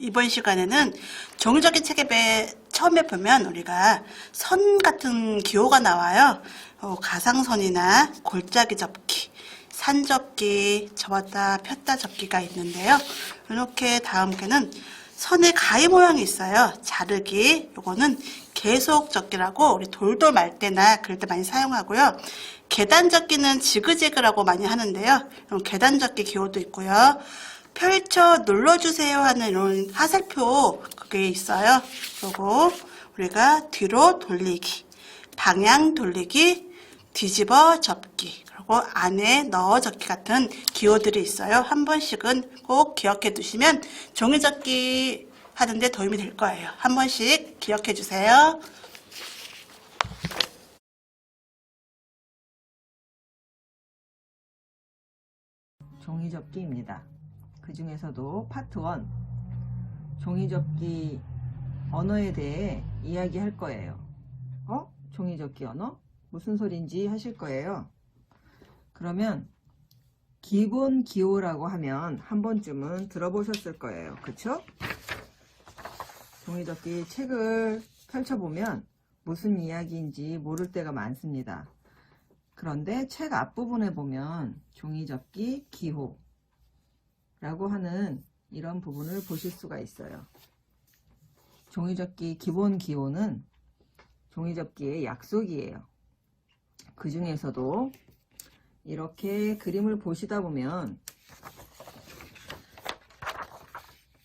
이번 시간에는 종이접기 책에 처음에 보면 우리가 선 같은 기호가 나와요. 가상선이나 골짜기 접기, 산접기, 접었다 폈다 접기가 있는데요. 이렇게 다음 개는 선에 가위 모양이 있어요. 자르기. 요거는 계속 접기라고 우리 돌돌 말 때나 그럴 때 많이 사용하고요. 계단 접기는 지그재그라고 많이 하는데요. 계단 접기 기호도 있고요. 펼쳐 눌러주세요 하는 이런 화살표 그게 있어요. 그리고 우리가 뒤로 돌리기, 방향 돌리기, 뒤집어 접기, 그리고 안에 넣어 접기 같은 기호들이 있어요. 한 번씩은 꼭 기억해 두시면 종이 접기 하는데 도움이 될 거예요. 한 번씩 기억해 주세요. 종이접기입니다. 그 중에서도 파트 1 종이접기 언어에 대해 이야기할 거예요. 종이접기 언어? 무슨 소린지 하실 거예요. 그러면 기본 기호라고 하면 한 번쯤은 들어보셨을 거예요. 그쵸? 종이접기 책을 펼쳐보면 무슨 이야기인지 모를 때가 많습니다. 그런데 책 앞부분에 보면 종이접기 기호라고 하는 이런 부분을 보실 수가 있어요. 종이접기 기본 기호는 종이접기의 약속이에요. 그 중에서도 이렇게 그림을 보시다 보면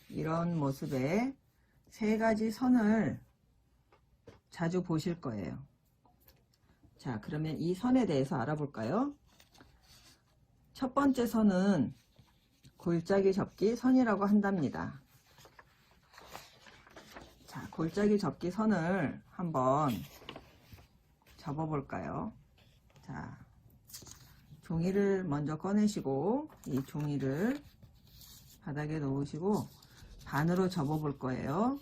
이런 모습의 세 가지 선을 자주 보실 거예요. 자, 그러면 이 선에 대해서 알아볼까요? 첫 번째 선은 골짜기 접기 선이라고 한답니다. 자, 골짜기 접기 선을 한번 접어 볼까요? 자, 종이를 먼저 꺼내시고 이 종이를 바닥에 놓으시고 반으로 접어 볼 거예요.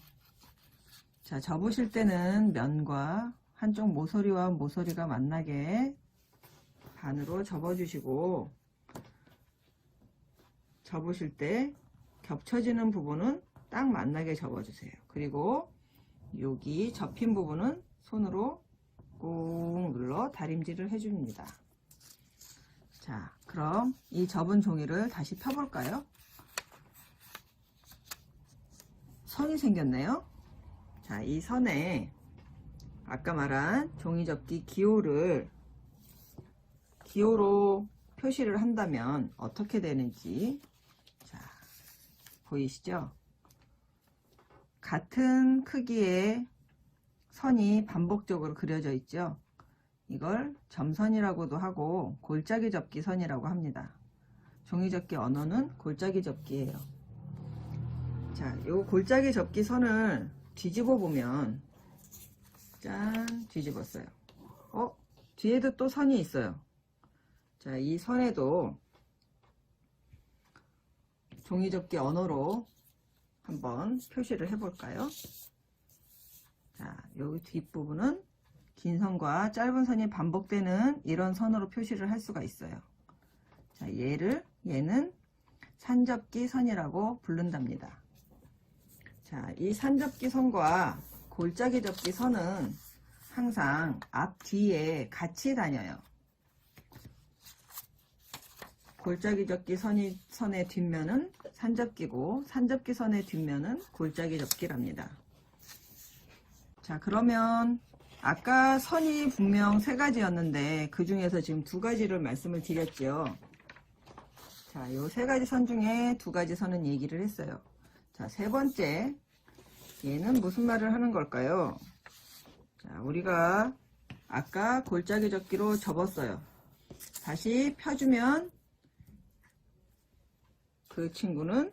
자, 접으실 때는 면과 한쪽 모서리와 모서리가 만나게 반으로 접어주시고, 접으실 때 겹쳐지는 부분은 딱 만나게 접어주세요. 그리고 여기 접힌 부분은 손으로 꾹 눌러 다림질을 해줍니다. 자, 그럼 이 접은 종이를 다시 펴볼까요? 선이 생겼네요. 자, 이 선에 아까 말한 종이접기 기호로 표시를 한다면 어떻게 되는지, 자, 보이시죠? 같은 크기의 선이 반복적으로 그려져 있죠. 이걸 점선이라고도 하고 골짜기 접기 선이라고 합니다. 종이접기 언어는 골짜기 접기예요. 자, 요 골짜기 접기 선을 뒤집어 보면, 짠, 뒤집었어요. 뒤에도 또 선이 있어요. 자, 이 선에도 종이접기 언어로 한번 표시를 해볼까요? 자, 여기 뒷부분은 긴 선과 짧은 선이 반복되는 이런 선으로 표시를 할 수가 있어요. 자, 얘는 산접기 선이라고 부른답니다. 자, 이 산접기 선과 골짜기 접기 선은 항상 앞뒤에 같이 다녀요. 골짜기 접기 선의 뒷면은 산접기고, 산접기 선의 뒷면은 골짜기 접기랍니다. 자, 그러면 아까 선이 분명 세 가지였는데 그 중에서 지금 두 가지를 말씀을 드렸죠. 자, 요 세 가지 선 중에 두 가지 선은 얘기를 했어요. 자, 세 번째, 얘는 무슨 말을 하는 걸까요? 자, 우리가 아까 골짜기 접기로 접었어요. 다시 펴주면 그 친구는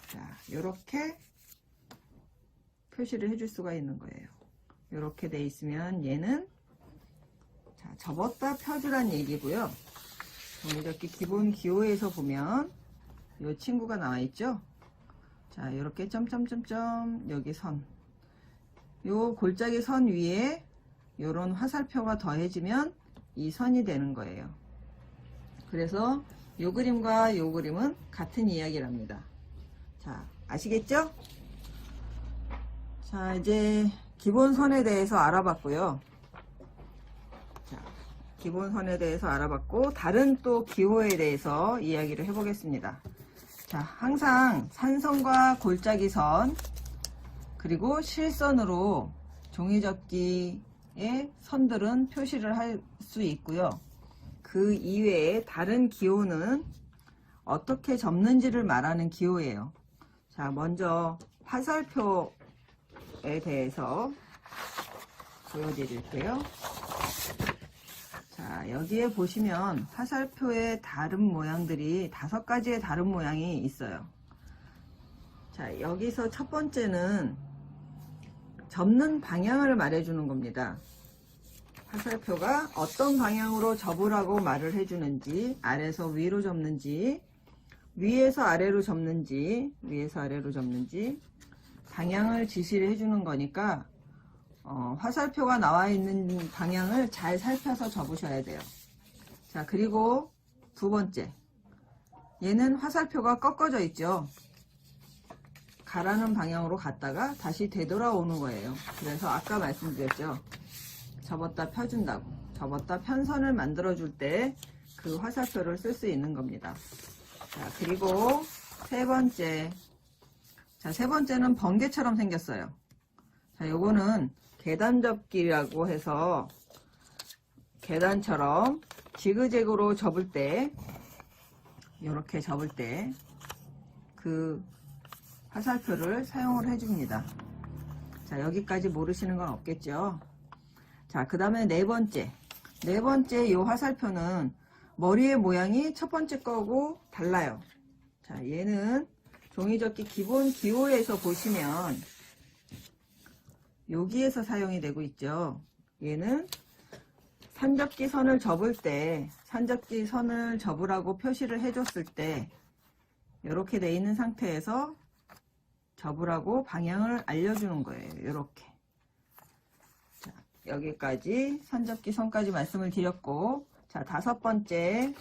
자, 요렇게 표시를 해줄 수가 있는 거예요. 요렇게 돼 있으면 얘는, 자, 접었다 펴주란 얘기고요. 종이접기 기본 기호에서 보면 요 친구가 나와 있죠. 자, 요렇게 점점점점, 여기 선, 요 골짜기 선 위에 요런 화살표가 더해지면 이 선이 되는 거예요. 그래서 요 그림과 요 그림은 같은 이야기랍니다. 자, 아시겠죠? 자, 이제 기본선에 대해서 알아봤고요. 자, 기본선에 대해서 알아봤고, 다른 또 기호에 대해서 이야기를 해보겠습니다. 자, 항상 산선과 골짜기선, 그리고 실선으로 종이접기의 선들은 표시를 할 수 있고요. 그 이외에 다른 기호는 어떻게 접는지를 말하는 기호예요. 자, 먼저 화살표에 대해서 보여드릴게요. 자, 여기에 보시면 화살표의 다른 모양들이 5가지의 다른 모양이 있어요. 자, 여기서 첫 번째는 접는 방향을 말해주는 겁니다. 화살표가 어떤 방향으로 접으라고 말을 해주는지, 아래에서 위로 접는지, 위에서 아래로 접는지, 위에서 아래로 접는지 방향을 지시를 해주는 거니까 화살표가 나와 있는 방향을 잘 살펴서 접으셔야 돼요. 자, 그리고 두 번째, 얘는 화살표가 꺾어져 있죠. 가라는 방향으로 갔다가 다시 되돌아오는 거예요. 그래서 아까 말씀드렸죠. 접었다 펴준다고. 접었다 편선을 만들어 줄 때 그 화살표를 쓸 수 있는 겁니다. 자, 그리고 세 번째. 자, 세 번째는 번개처럼 생겼어요. 자, 요거는 계단접기라고 해서 계단처럼 지그재그로 접을 때, 이렇게 접을 때 그 화살표를 사용을 해줍니다. 자, 여기까지 모르시는 건 없겠죠. 자, 그 다음에 네 번째 이 화살표는 머리의 모양이 첫 번째 거고 달라요. 자, 얘는 종이접기 기본 기호에서 보시면 여기에서 사용이 되고 있죠. 얘는 산접기 선을 접을 때, 산접기 선을 접으라고 표시를 해줬을 때 이렇게 돼 있는 상태에서 접으라고 방향을 알려주는 거예요. 이렇게. 자, 여기까지 산접기 선까지 말씀을 드렸고, 자, 5번째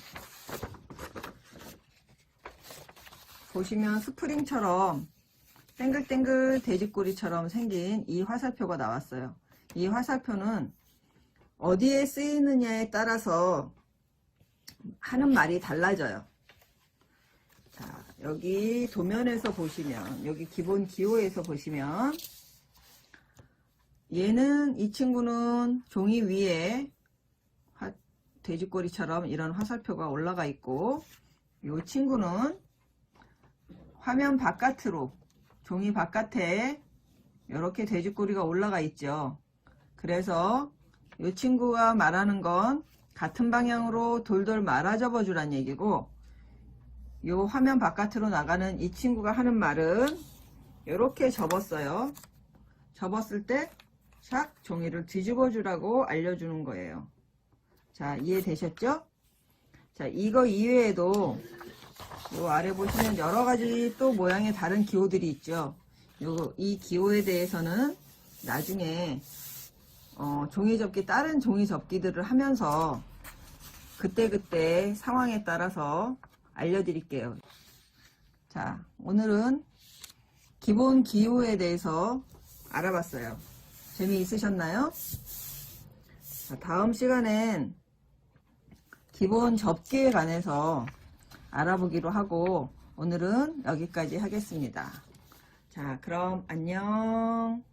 보시면 스프링처럼 땡글땡글 돼지꼬리처럼 생긴 이 화살표가 나왔어요. 이 화살표는 어디에 쓰이느냐에 따라서 하는 말이 달라져요. 자, 여기 도면에서 보시면, 여기 기본 기호에서 보시면, 얘는, 이 친구는 종이 위에 돼지꼬리처럼 이런 화살표가 올라가 있고, 이 친구는 화면 바깥으로, 종이 바깥에 이렇게 돼지꼬리가 올라가 있죠. 그래서 이 친구가 말하는 건 같은 방향으로 돌돌 말아 접어 주란 얘기고, 이 화면 바깥으로 나가는 이 친구가 하는 말은 이렇게 접었어요. 접었을 때 샥 종이를 뒤집어 주라고 알려주는 거예요. 자, 이해되셨죠? 자, 이거 이외에도 요 아래 보시면 여러 가지 또 모양의 다른 기호들이 있죠. 이 기호에 대해서는 나중에 종이접기, 다른 종이접기들을 하면서 그때그때 상황에 따라서 알려드릴게요. 자, 오늘은 기본 기호에 대해서 알아봤어요. 재미있으셨나요? 자, 다음 시간엔 기본 접기에 관해서 알아보기로 하고 오늘은 여기까지 하겠습니다. 자, 그럼 안녕.